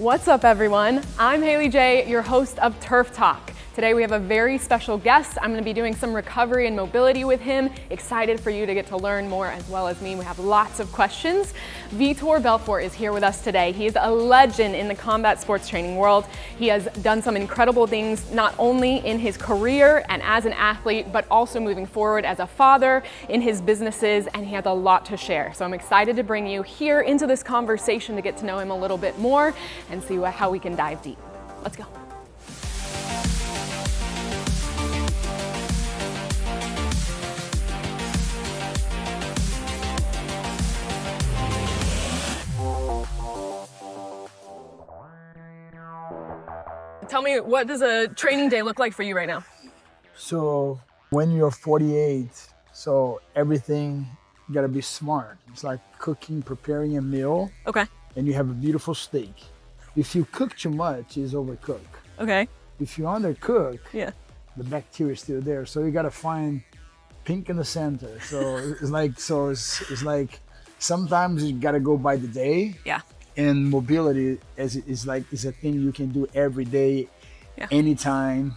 What's up, everyone? I'm Haly J, your host of TRF Talk. Today we have a very special guest. I'm going to be doing some recovery and mobility with him. Excited for you to get to learn more as well as me. We have lots of questions. Vitor Belfort is here with us today. He is a legend in the combat sports training world. He has done some incredible things, not only in his career and as an athlete, but also moving forward as a father in his businesses, and he has a lot to share. So I'm excited to bring you here into this conversation to get to know him a little bit more and see how we can dive deep. Let's go. Tell me, what does a training day look like for you right now? So when you're 48, so everything you gotta be smart. It's like cooking, preparing a meal. Okay. And you have a beautiful steak. If you cook too much, it's overcooked. Okay. If you undercook, yeah, the bacteria is still there. So you gotta find pink in the center. So it's like sometimes you gotta go by the day. Yeah. And mobility is a thing you can do every day, anytime.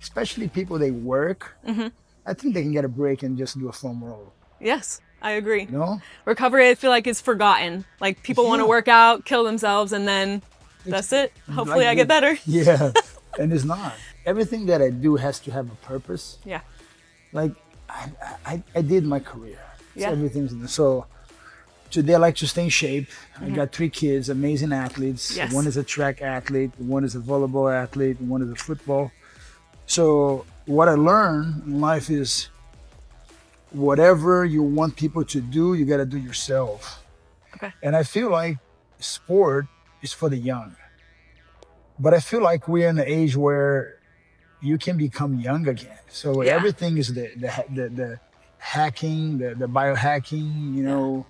Especially people they work. Mm-hmm. I think they can get a break and just do a foam roll. Yes, I agree. No? Recovery, I feel like, is forgotten. Like people want to work out, kill themselves, and then that's it. Hopefully, I get better. Yeah, and it's not. Everything that I do has to have a purpose. Yeah. Like I did my career. Yeah. Everything's so. Today I like to stay in shape. I got 3 kids, amazing athletes. Yes. One is a track athlete, one is a volleyball athlete, one is a football. So what I learned in life is whatever you want people to do, you gotta do yourself. Okay. And I feel like sport is for the young. But I feel like we're in an age where you can become young again. So everything is the hacking, the biohacking, you know,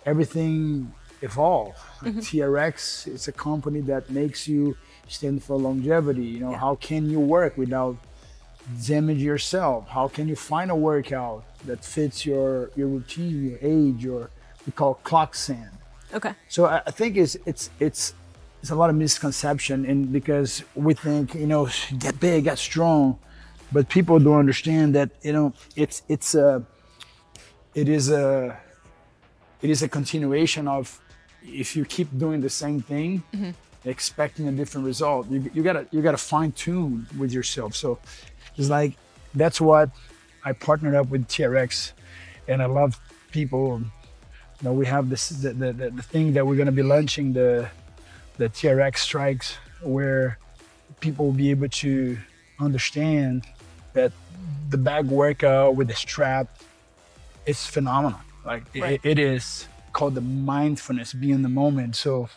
everything evolved. Like TRX, it's a company that makes you stand for longevity. You know, how can you work without damaging yourself? How can you find a workout that fits your routine, your age, or we call clock sand. Okay. So I think it's a lot of misconception, and because we think, you know, get big, get strong, but people don't understand that, you know, it is a continuation of, if you keep doing the same thing, expecting a different result, you gotta fine tune with yourself. So it's like, that's what I partnered up with TRX, and I love people. You know, we have this the thing that we're gonna be launching, the TRX Strikes, where people will be able to understand that the bag workout with the strap, it's phenomenal. Like it is called the mindfulness, be in the moment. So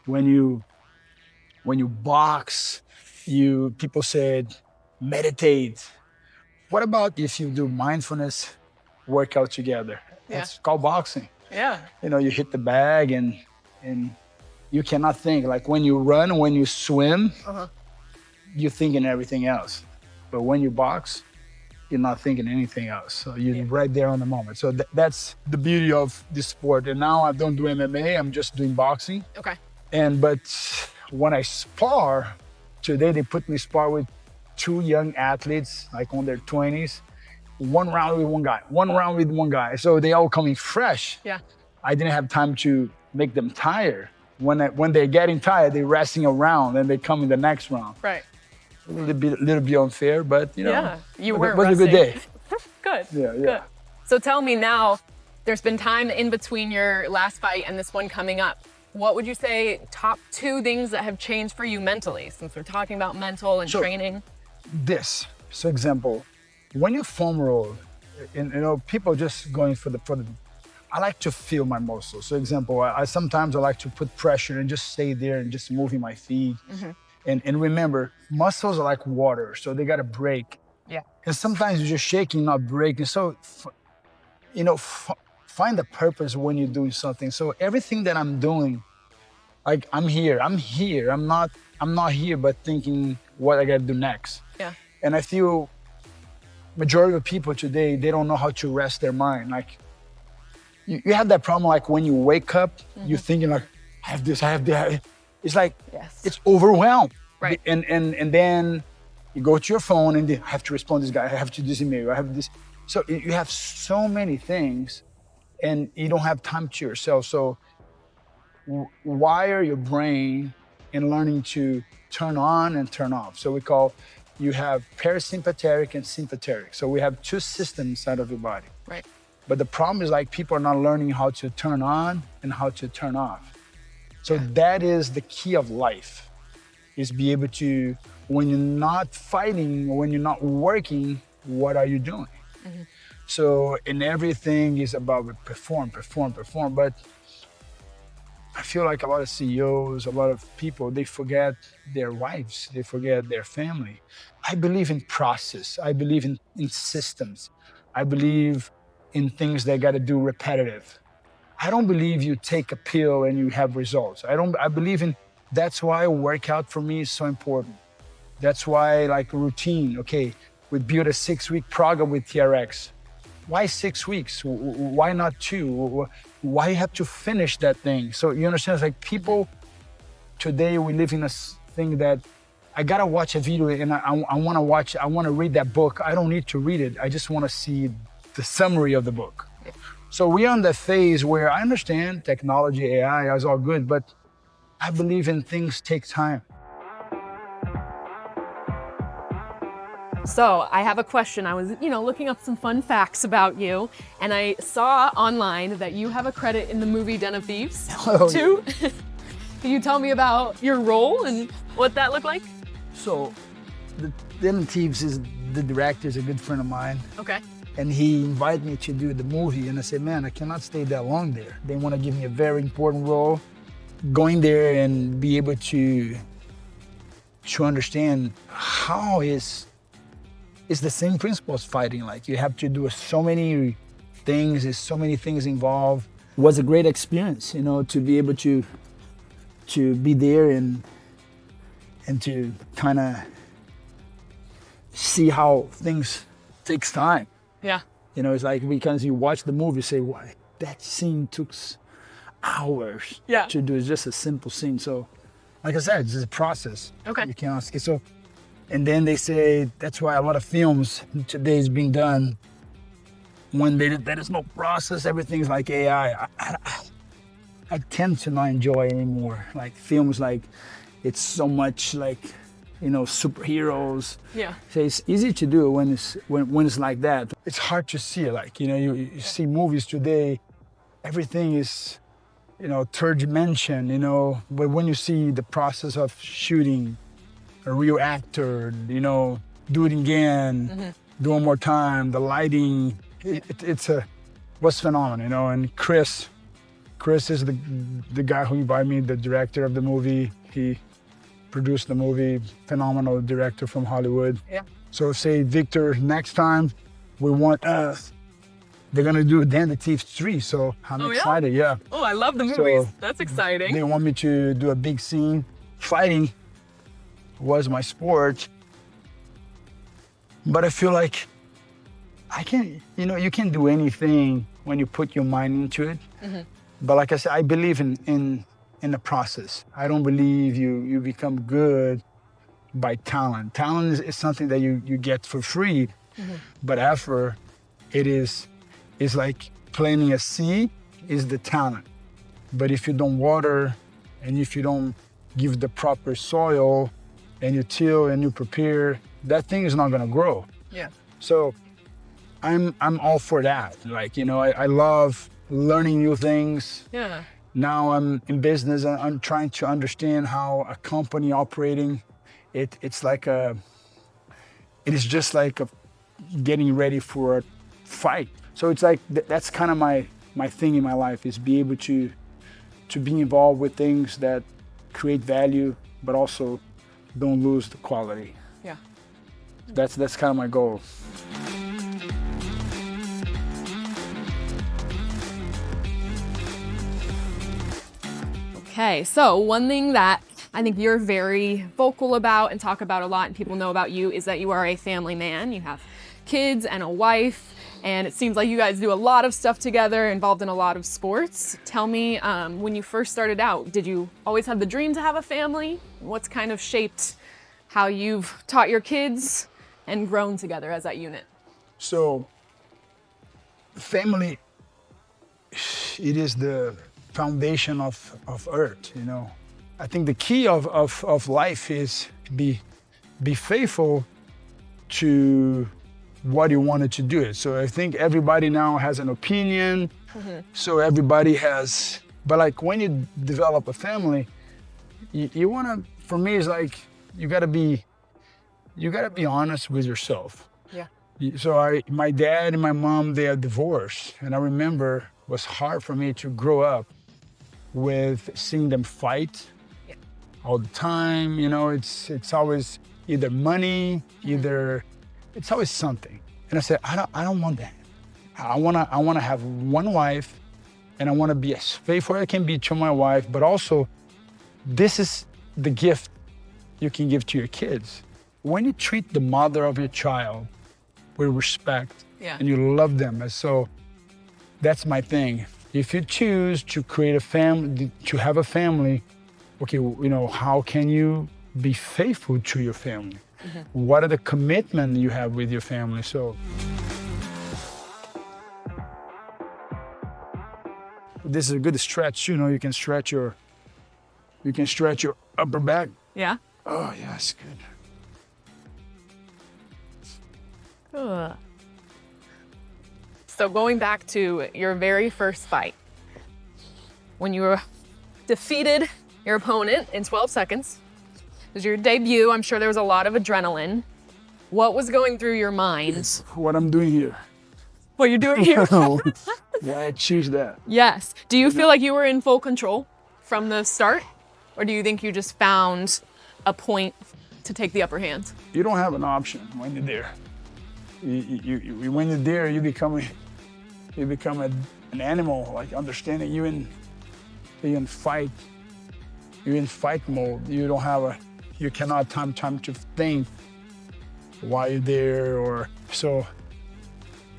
when you box, people said meditate. What about if you do mindfulness workout together? Yeah. It's called boxing. Yeah. You know, you hit the bag and you cannot think. Like when you run, when you swim, you're thinking everything else. But when you box, you're not thinking anything else. So you're right there on the moment. So that's the beauty of this sport. And now I don't do MMA, I'm just doing boxing. Okay. But when I spar, today they put me spar with 2 young athletes, like on their 20s, 1 round with one guy, 1 round with one guy. So they all coming fresh. Yeah. I didn't have time to make them tired. When they're getting tired, they're resting around and they come in the next round. Right. A little bit unfair, but you know, you it weren't was resting. a good day. Good. Yeah. Good. So tell me now, there's been time in between your last fight and this one coming up. What would you say top 2 things that have changed for you mentally, since we're talking about mental and training? So example, when you foam roll, and you know, people just going for the I like to feel my muscles. So example, I sometimes like to put pressure and just stay there and just moving my feet. And remember, muscles are like water, so they gotta break. Yeah. And sometimes you're just shaking, not breaking. So, you know, find the purpose when you're doing something. So everything that I'm doing, like I'm here. I'm not here, but thinking what I gotta do next. Yeah. And I feel majority of people today, they don't know how to rest their mind. Like you have that problem, like when you wake up, you're thinking like, I have this, I have that. It's like, Yes. it's overwhelmed. Right. And then you go to your phone and I have to respond to this guy, I have to do this email, I have this. So you have so many things and you don't have time to yourself. So wire your brain in learning to turn on and turn off. So you have parasympathetic and sympathetic. So we have two systems inside of your body. Right. But the problem is like people are not learning how to turn on and how to turn off. So that is the key of life, is be able to, when you're not fighting, when you're not working, what are you doing? Mm-hmm. So, and everything is about perform. But I feel like a lot of CEOs, a lot of people, they forget their wives, they forget their family. I believe in process. I believe in systems. I believe in things that got to do repetitive. I don't believe you take a pill and you have results. I believe in, that's why workout for me is so important. That's why like routine, okay, we built a 6-week program with TRX. Why 6 weeks? Why not 2? Why you have to finish that thing? So you understand, it's like people, today we live in a thing that I gotta watch a video and I wanna read that book. I don't need to read it. I just wanna see the summary of the book. So we're on the phase where I understand technology, AI is all good, but I believe in things take time. So I have a question. I was, looking up some fun facts about you, and I saw online that you have a credit in the movie Den of Thieves, too. Can you tell me about your role and what that looked like? So, the Den of Thieves is, the director is a good friend of mine. Okay. And he invited me to do the movie, and I said, man, I cannot stay that long there. They want to give me a very important role. Going there and be able to understand how is the same principle as fighting. Like you have to do so many things, there's so many things involved. It was a great experience, to be able to be there and to kind of see how things takes time. Yeah. It's like because you watch the movie, you say, why that scene took hours to do. It's just a simple scene. So, like I said, it's a process. Okay. You can't ask it. So, and then they say that's why a lot of films today is being done when there is no process. Everything's like AI. I tend to not enjoy anymore. Like films, like it's so much like, superheroes. Yeah. So it's easy to do when it's like that. It's hard to see. Like you see movies today, everything is, third dimension. But when you see the process of shooting, a real actor, do it again, do one more time, the lighting, it was phenomenal. And Chris is the guy who invited me, the director of the movie. He produced the movie, phenomenal director from Hollywood. Yeah. So say, Victor, next time we want they're gonna do Den of Thieves 3, so I'm excited, yeah. Oh, I love the movies. So that's exciting. they want me to do a big scene. Fighting was my sport, but I feel like I can, you can do anything when you put your mind into it. Mm-hmm. But like I said, I believe in the process. I don't believe you become good by talent. Talent is something that you get for free, but effort, is like planting a seed is the talent. But if you don't water and if you don't give the proper soil and you till and you prepare, that thing is not gonna grow. Yeah. So I'm all for that. Like, I love learning new things. Yeah. Now I'm in business and I'm trying to understand how a company operating, it's like it is just like getting ready for a fight. So it's like, that's kind of my thing in my life, is be able to be involved with things that create value, but also don't lose the quality. Yeah. That's kind of my goal. Okay, so one thing that I think you're very vocal about and talk about a lot and people know about you is that you are a family man. You have kids and a wife. And it seems like you guys do a lot of stuff together, involved in a lot of sports. Tell me, when you first started out, did you always have the dream to have a family? What's kind of shaped how you've taught your kids and grown together as that unit? So, family, it is the foundation of earth, you know. I think the key of life is be faithful to what you wanted to do. So I think everybody now has an opinion. So everybody has, but like when you develop a family, you wanna, for me, it's like, you gotta be honest with yourself. Yeah. So my dad and my mom, they are divorced. And I remember it was hard for me to grow up with seeing them fight all the time. You know, it's always either money, it's always something. And I said, I don't want that. I wanna have one wife, and I wanna be as faithful as I can be to my wife, but also this is the gift you can give to your kids. When you treat the mother of your child with respect, and you love them, and so that's my thing. If you choose to create a family, to have a family, okay, you know, how can you be faithful to your family? What are the commitments you have with your family? So this is a good stretch. You know, you can stretch your upper back. Yeah. Oh yeah, it's good. Ugh. So going back to your very first fight, when you were defeated your opponent in 12 seconds, it was your debut. I'm sure there was a lot of adrenaline. What was going through your mind? What I'm doing here. What you're doing here? Why I choose that? Yes. Do you feel like you were in full control from the start? Or do you think you just found a point to take the upper hand? You don't have an option when you're there. When you're there, you become an animal, like understanding you're in fight mode. You cannot have time to think why you're there, or so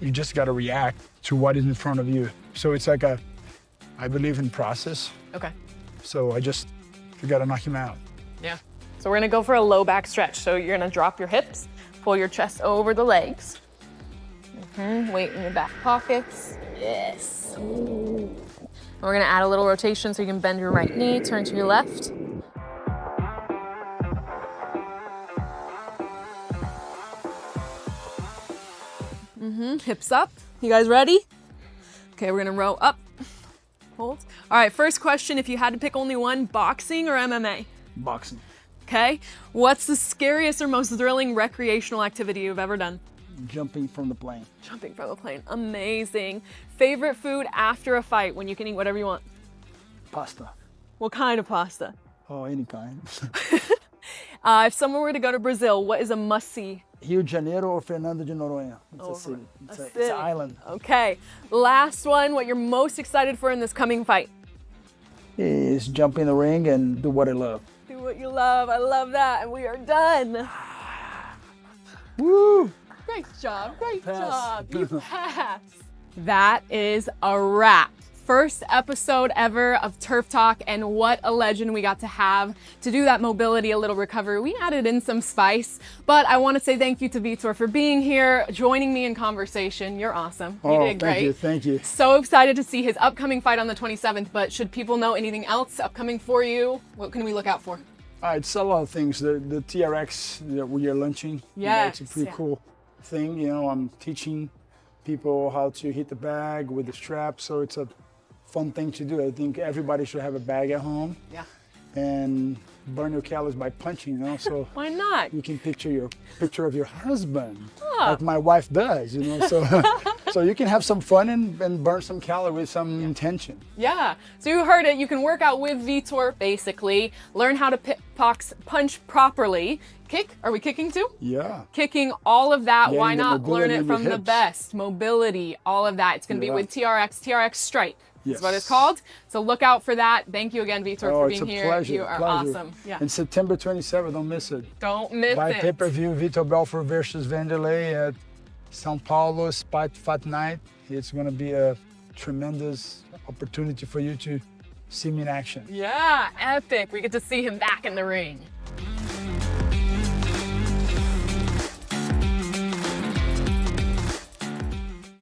you just gotta react to what is in front of you. So it's like I believe in process. Okay. So you gotta knock him out. Yeah. So we're gonna go for a low back stretch. So you're gonna drop your hips, pull your chest over the legs. Weight in your back pockets. Yes. Ooh. We're gonna add a little rotation so you can bend your right knee, turn to your left. Hips up. You guys ready? Okay, we're gonna row up. Hold. All right, first question, if you had to pick only one, boxing or MMA? Boxing. Okay. What's the scariest or most thrilling recreational activity you've ever done? Jumping from the plane. Jumping from a plane. Amazing. Favorite food after a fight when you can eat whatever you want? Pasta. What kind of pasta? Oh, any kind. If someone were to go to Brazil, what is a must-see? Rio de Janeiro or Fernando de Noronha. It's a city. It's an island. Okay. Last one, what you're most excited for in this coming fight? Is jump in the ring and do what I love. Do what you love. I love that. And we are done. Woo! Great job. Great Pass. job. You passed. That is a wrap. First episode ever of Turf Talk, and what a legend we got to have to do that mobility, a little recovery. We added in some spice, but I want to say thank you to Vitor for being here, joining me in conversation. You're awesome. You did great. Thank you. So excited to see his upcoming fight on the 27th, but should people know anything else upcoming for you? What can we look out for? It's a lot of things. The TRX that we are launching. Yes. It's a pretty cool thing. You know, I'm teaching people how to hit the bag with the strap, so it's a fun thing to do. I think everybody should have a bag at home. Yeah. And burn your calories by punching, you know, so why not? You can picture your picture of your husband, like my wife does, you know, so so you can have some fun and burn some calories with some intention. Yeah, so you heard it. You can work out with Vitor, basically, learn how to punch properly. Kick, are we kicking too? Yeah. Kicking, all of that. Getting why not learn it from the hips. Best? Mobility, all of that. It's gonna be with TRX Strike. Yes. That's what it's called. So look out for that. Thank you again, Vitor, for being here. Pleasure, You are awesome. Yeah. And September 27th, don't miss it. Don't miss By it. pay-per-view, Vitor Belfort versus Vanderlei at São Paulo Spot Fight Night. It's gonna be a tremendous opportunity for you to see me in action. Yeah, epic. We get to see him back in the ring.